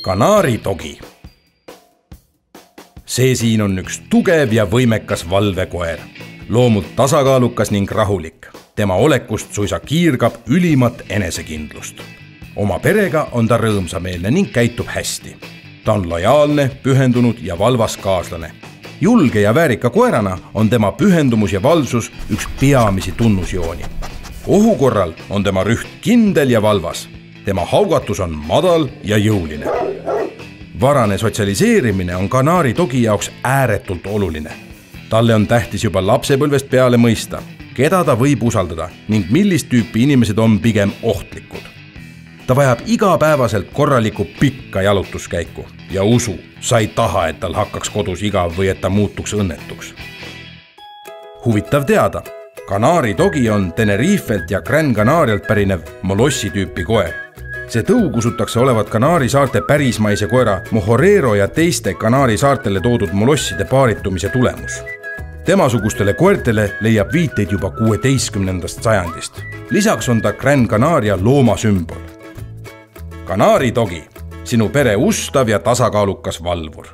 Kanaaridogi. See siin on üks tugev ja võimekas valvekoer. Loomult tasakaalukas ning rahulik. Tema olekust suisa kiirgab ülimat enesekindlust. Oma perega on ta rõõmsameelne ning käitub hästi. Ta on lojaalne, pühendunud ja valvas kaaslane. Julge ja väärika koerana on tema pühendumus ja valvsus üks peamisi tunnusjooni. Ohu korral on tema rüht kindel ja valvas. Tema haugatus on madal ja jõuline. Varane sotsialiseerimine on kanaaridogi jaoks ääretult oluline. Talle on tähtis juba lapsepõlvest peale mõista, keda ta võib usaldada ning millist tüüpi inimesed on pigem ohtlikud. Ta vajab igapäevaselt korralikku pikka jalutuskäiku ja usu, sa ei taha, et tal hakkaks kodus igav või et ta muutuks õnnetuks. Huvitav teada, kanaaridogi on Tenerifelt ja Gran Canarialt pärinev molossi tüüpi koer. See tõug usutakse olevat Kanaari saarte pärismaise koera Mohorero ja teiste Kanaari saartele toodud molosside paaritumise tulemus. Temasugustele koertele leiab viiteid juba 16. sajandist. Lisaks on ta Gran Canaria loomasümbol. Kanaaridogi, sinu pere ustav ja tasakaalukas valvur.